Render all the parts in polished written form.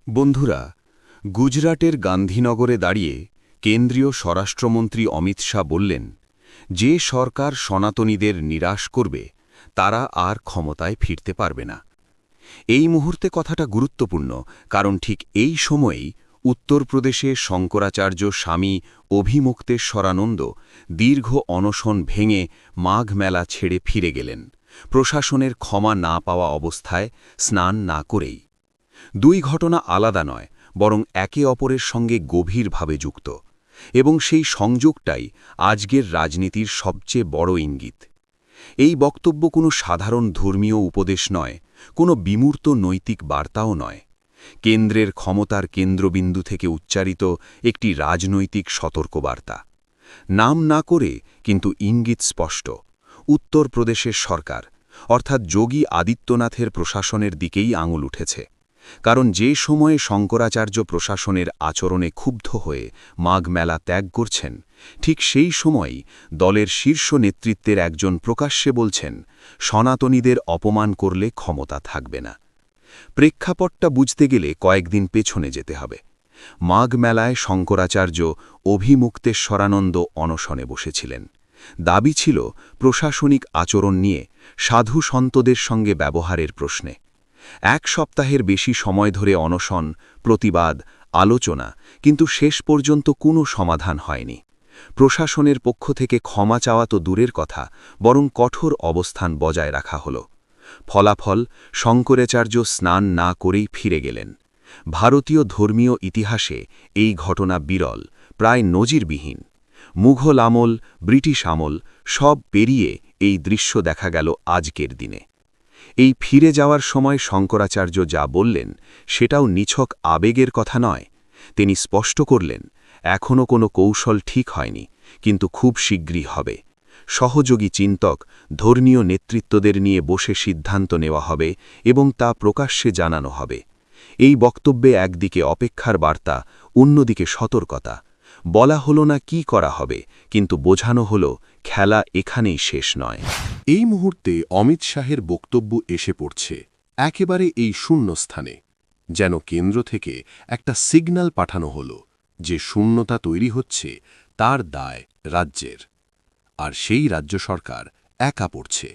বন্ধুরা, গুজরাটের গান্ধীনগরে দাঁড়িয়ে কেন্দ্রীয় স্বরাষ্ট্রমন্ত্রী অমিত শাহ বললেন, যে সরকার সনাতনীদের নিরাশ করবে তারা আর ক্ষমতায় ফিরতে পারবে না। এই মুহূর্তে কথাটা গুরুত্বপূর্ণ, কারণ ঠিক এই সময়েই উত্তরপ্রদেশে শঙ্করাচার্য স্বামী অভিমুক্তেশ্বরানন্দ দীর্ঘ অনশন ভেঙে মাঘ মেলা ছেড়ে ফিরে গেলেন, প্রশাসনের ক্ষমা না পাওয়া অবস্থায়, স্নান না করেই। দুই ঘটনা আলাদা নয়, বরং একে অপরের সঙ্গে গভীরভাবে যুক্ত, এবং সেই সংযোগটাই আজকের রাজনীতির সবচেয়ে বড় ইঙ্গিত। এই বক্তব্য কোনো সাধারণ ধর্মীয় উপদেশ নয়, কোনো বিমূর্ত নৈতিক বার্তাও নয়। কেন্দ্রের ক্ষমতার কেন্দ্রবিন্দু থেকে উচ্চারিত একটি রাজনৈতিক সতর্কবার্তা। নাম না করে কিন্তু ইঙ্গিত স্পষ্ট। উত্তরপ্রদেশের সরকার, অর্থাৎ যোগী আদিত্যনাথের প্রশাসনের দিকেই আঙুল উঠেছে। কারণ যে সময়ে শঙ্করাচার্য প্রশাসনের আচরণে ক্ষুব্ধ হয়ে মাঘ মেলা ত্যাগ করছেন, ঠিক সেই সময়ই দলের শীর্ষ নেতৃত্বের একজন প্রকাশ্যে বলছেন, সনাতনীদের অপমান করলে ক্ষমতা থাকবে না। প্রেক্ষাপটটা বুঝতে গেলে কয়েকদিন পেছনে যেতে হবে। মাঘ মেলায় শঙ্করাচার্য অভিমুক্তেশ্বরানন্দ অনশনে বসেছিলেন। দাবি ছিল প্রশাসনিক আচরণ নিয়ে সাধু সন্তদের সঙ্গে ব্যবহারের প্রশ্নে। এক সপ্তাহের বেশি সময় ধরে অনশন, প্রতিবাদ, আলোচনা, কিন্তু শেষ পর্যন্ত কোনো সমাধান হয়নি। প্রশাসনের পক্ষ থেকে ক্ষমা চাওয়া তো দূরের কথা, বরং কঠোর অবস্থান বজায় রাখা হল। ফলাফল, শঙ্করাচার্য স্নান না করেই ফিরে গেলেন। ভারতীয় ধর্মীয় ইতিহাসে এই ঘটনা বিরল, প্রায় নজিরবিহীন। মুঘল আমল, ব্রিটিশ আমল সব পেরিয়ে এই দৃশ্য দেখা গেল আজকের দিনে। এই ফিরে যাওয়ার সময় শঙ্করাচার্য যা বললেন, সেটাও নিছক আবেগের কথা নয়। তিনি স্পষ্ট করলেন, এখনও কোনো কৌশল ঠিক হয়নি, কিন্তু খুব শীঘ্রই হবে। সহযোগী চিন্তক, ধর্মীয় নেতৃত্বদের নিয়ে বসে সিদ্ধান্ত নেওয়া হবে এবং তা প্রকাশ্যে জানানো হবে। এই বক্তব্যে একদিকে অপেক্ষার বার্তা, অন্যদিকে সতর্কতা। বলা হলো না কি করা হবে, কিন্তু বোঝানো হলো খেলা এখানেই শেষ নয়। এই মুহূর্তে অমিত শাহের বক্তব্য এসে পড়ছে একেবারে এই শূন্যস্থানে, যেন কেন্দ্র থেকে একটা সিগন্যাল পাঠানো হলো যে শূন্যতা তৈরি হচ্ছে, তার দায় রাজ্যের। আর সেই রাজ্য সরকার একা পড়ছে।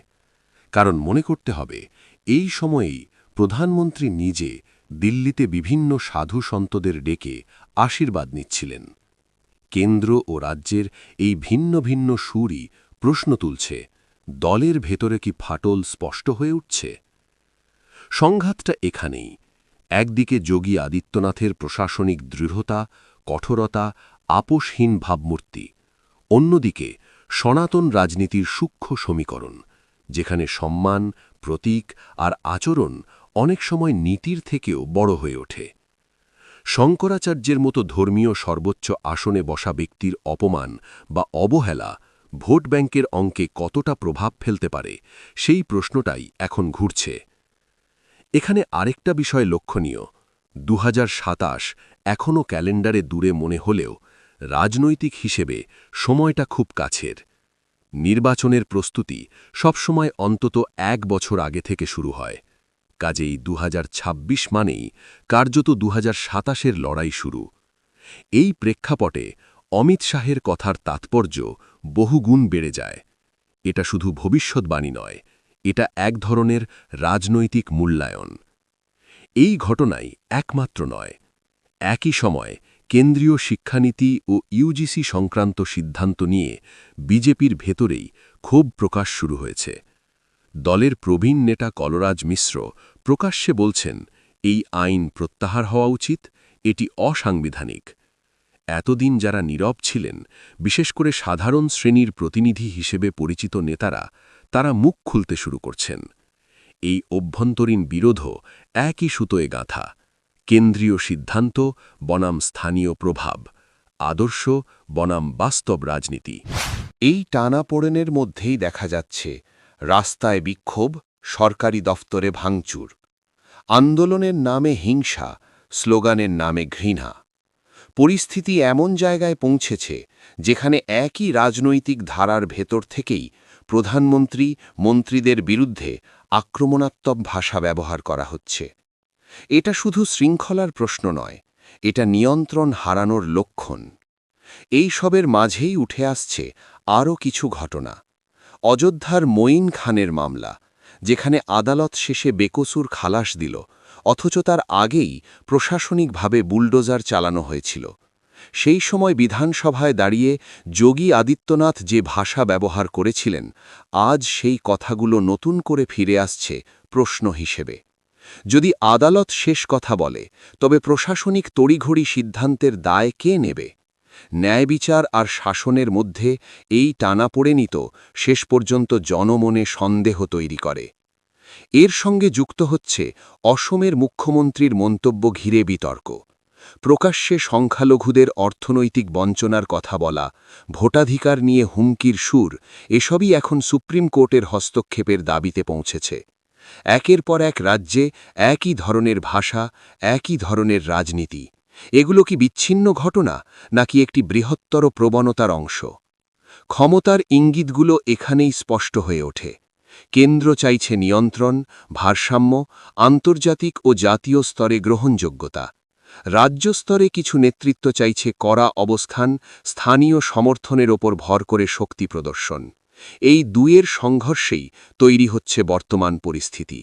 কারণ মনে করতে হবে, এই সময়েই প্রধানমন্ত্রী নিজে দিল্লিতে বিভিন্ন সাধু সন্তদের ডেকে আশীর্বাদ নিচ্ছিলেন। কেন্দ্র ও রাজ্যের এই ভিন্ন ভিন্ন সুরই প্রশ্ন তুলছে, দলের ভেতরে কি ফাটল স্পষ্ট হয়ে উঠছে? সংঘাতটা এখানেই। একদিকে যোগী আদিত্যনাথের প্রশাসনিক দৃঢ়তা, কঠোরতা, আপোষহীন ভাবমূর্তি। অন্যদিকে সনাতন রাজনীতির সূক্ষ্ম সমীকরণ, যেখানে সম্মান, প্রতীক আর আচরণ অনেক সময় নীতির থেকেও বড় হয়ে ওঠে। শঙ্করাচার্যের মতো ধর্মীয় সর্বোচ্চ আসনে বসা ব্যক্তির অপমান বা অবহেলা ভোট ব্যাংকের অঙ্কে কতটা প্রভাব ফেলতে পারে, সেই প্রশ্নটাই এখন ঘুরছে। এখানে আরেকটা বিষয় লক্ষণীয়, ২০২৭ এখনও ক্যালেন্ডারে দূরে মনে হলেও রাজনৈতিক হিসেবে সময়টা খুব কাছের। নির্বাচনের প্রস্তুতি সবসময় অন্তত ১ বছর আগে থেকে শুরু হয়। কাজেই ২০২৬ মানেই কার্যত ২০২৭-এর লড়াই শুরু। এই প্রেক্ষাপটে অমিত শাহের কথার তাৎপর্য বহুগুণ বেড়ে যায়। এটা শুধু ভবিষ্যৎবাণী নয়, এটা এক ধরনের রাজনৈতিক মূল্যায়ন। এই ঘটনাই একমাত্র নয়। একই সময় কেন্দ্রীয় শিক্ষানীতি ও ইউজিসি সংক্রান্ত সিদ্ধান্ত নিয়ে বিজেপির ভেতরেই ক্ষোভ প্রকাশ শুরু হয়েছে। দলের প্রবীণ নেতা কলরাজ মিশ্র প্রকাশ্যে বলছেন, এই আইন প্রত্যাহার হওয়া উচিত, এটি অসাংবিধানিক। এতদিন যারা নীরব ছিলেন, বিশেষ করে সাধারণ শ্রেণীর প্রতিনিধি হিসেবে পরিচিত নেতারা, তারা মুখ খুলতে শুরু করছেন। এই অভ্যন্তরীণ বিরোধও একই সুতোয় গাঁথা। কেন্দ্রীয় সিদ্ধান্ত বনাম স্থানীয় প্রভাব, আদর্শ বনাম বাস্তব রাজনীতি। এই টানাপোড়েনের মধ্যেই দেখা যাচ্ছে রাস্তায় বিক্ষোভ, সরকারি দফতরে ভাঙচুর, আন্দোলনের নামে হিংসা, স্লোগানের নামে ঘৃণা। পরিস্থিতি এমন জায়গায় পৌঁছেছে যেখানে একই রাজনৈতিক ধারার ভেতর থেকেই প্রধানমন্ত্রী, মন্ত্রীদের বিরুদ্ধে আক্রমণাত্মক ভাষা ব্যবহার করা হচ্ছে। এটা শুধু শৃঙ্খলার প্রশ্ন নয়, এটা নিয়ন্ত্রণ হারানোর লক্ষণ। এই সবের মাঝেই উঠে আসছে আরও কিছু ঘটনা। অযোধ্যার মঈন খানের মামলা, যেখানে আদালত শেষে বেকসুর খালাস দিল, অথচ তার আগেই প্রশাসনিকভাবে বুলডোজার চালানো হয়েছিল। সেই সময় বিধানসভায় দাঁড়িয়ে যোগী আদিত্যনাথ যে ভাষা ব্যবহার করেছিলেন, আজ সেই কথাগুলো নতুন করে ফিরে আসছে প্রশ্ন হিসেবে। যদি আদালত শেষ কথা বলে, তবে প্রশাসনিক তড়িঘড়ি সিদ্ধান্তের দায় কে নেবে? ন্যায়বিচার আর শাসনের মধ্যে এই টানাপোড়েনই তো শেষ পর্যন্ত জনমনে সন্দেহ তৈরি করে। এর সঙ্গে যুক্ত হচ্ছে অসমের মুখ্যমন্ত্রীর মন্তব্য ঘিরে বিতর্ক। প্রকাশ্যে সংখ্যালঘুদের অর্থনৈতিক বঞ্চনার কথা বলা, ভোটাধিকার নিয়ে হুমকির সুর, এসবই এখন সুপ্রিম কোর্টের হস্তক্ষেপের দাবিতে পৌঁছেছে। একের পর এক রাজ্যে একই ধরনের ভাষা, একই ধরনের রাজনীতি। এগুলো কি বিচ্ছিন্ন ঘটনা, নাকি একটি বৃহত্তর প্রবণতার অংশ? ক্ষমতার ইঙ্গিতগুলো এখানেই স্পষ্ট হয়ে ওঠে। কেন্দ্র চাইছে নিয়ন্ত্রণ, ভারসাম্য, আন্তর্জাতিক ও জাতীয় স্তরে গ্রহণযোগ্যতা। রাজ্য স্তরে কিছু নেতৃত্ব চাইছে কড়া অবস্থান, স্থানীয় সমর্থনের ওপর ভর করে শক্তি প্রদর্শন। এই দুয়ের সংঘর্ষেই তৈরি হচ্ছে বর্তমান পরিস্থিতি।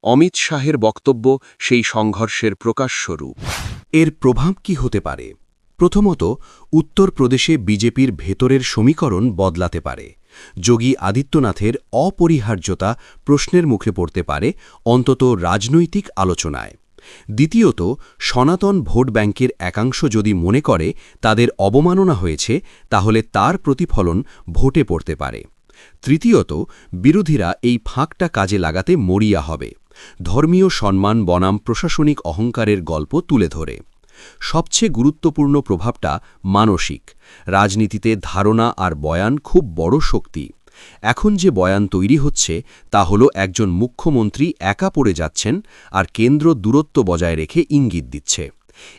অমিত শাহের বক্তব্য সেই সংঘর্ষের প্রকাশ্য রূপ। এর প্রভাব কি হতে পারে? প্রথমত, উত্তরপ্রদেশে বিজেপির ভেতরের সমীকরণ বদলাতে পারে। যোগী আদিত্যনাথের অপরিহার্যতা প্রশ্নের মুখে পড়তে পারে, অন্তত রাজনৈতিক আলোচনায়। দ্বিতীয়ত, সনাতন ভোট ব্যাংকের একাংশ যদি মনে করে তাদের অবমাননা হয়েছে, তাহলে তার প্রতিফলন ভোটে পড়তে পারে। তৃতীয়ত, বিরোধীরা এই ফাঁকটা কাজে লাগাতে মরিয়া হবে, ধর্মীয় সম্মান বনাম প্রশাসনিক অহংকারের গল্প তুলে ধরে। সবচেয়ে গুরুত্বপূর্ণ প্রভাবটা মানসিক। রাজনীতিতে ধারণা আর বয়ান খুব বড় শক্তি। এখন যে বয়ান তৈরি হচ্ছে তা হল একজন মুখ্যমন্ত্রী একা পড়ে যাচ্ছেন আর কেন্দ্র দূরত্ব বজায় রেখে ইঙ্গিত দিচ্ছে।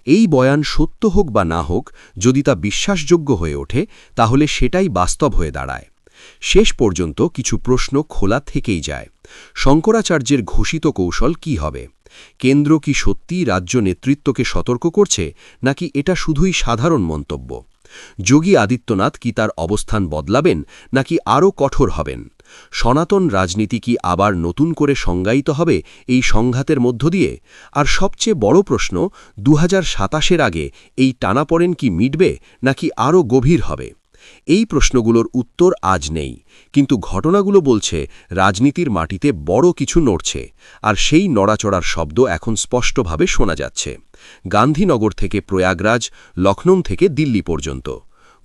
এই বয়ান সত্য হোক বা না হোক, যদি তা বিশ্বাসযোগ্য হয়ে ওঠে, তাহলে সেটাই বাস্তব হয়ে দাঁড়ায়। শেষ পর্যন্ত কিছু প্রশ্ন খোলা থেকেই যায়। শঙ্করাচার্যের ঘোষিত কৌশল কি হবে? কেন্দ্র কি সত্যিই রাজ্য নেতৃত্বকে সতর্ক করছে, নাকি এটা শুধুই সাধারণ মন্তব্য? যোগী আদিত্যনাথ কি তার অবস্থান বদলাবেন, নাকি আরও কঠোর হবেন? সনাতন রাজনীতি কি আবার নতুন করে সংজ্ঞায়িত হবে এই সংঘাতের মধ্য দিয়ে? আর সবচেয়ে বড় প্রশ্ন, 2027-এর আগে এই টানাপোড়েন কি মিটবে, নাকি আরও গভীর হবে? এই প্রশ্নগুলোর উত্তর আজ নেই, কিন্তু ঘটনাগুলো বলছে রাজনীতির মাটিতে বড় কিছু নড়ছে, আর সেই নড়াচড়ার শব্দ এখন স্পষ্টভাবে শোনা যাচ্ছে। গান্ধীনগর থেকে প্রয়াগরাজ, লখনৌ থেকে দিল্লি পর্যন্ত।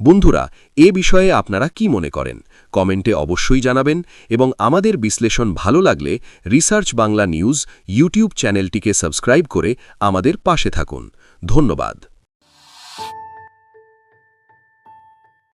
বন্ধুরা, এ বিষয়ে আপনারা কি মনে করেন? কমেন্টে অবশ্যই জানাবেন, এবং আমাদের বিশ্লেষণ ভালো লাগলে রিসার্চ বাংলা নিউজ ইউটিউব চ্যানেলটিকে সাবস্ক্রাইব করে আমাদের পাশে থাকুন। ধন্যবাদ।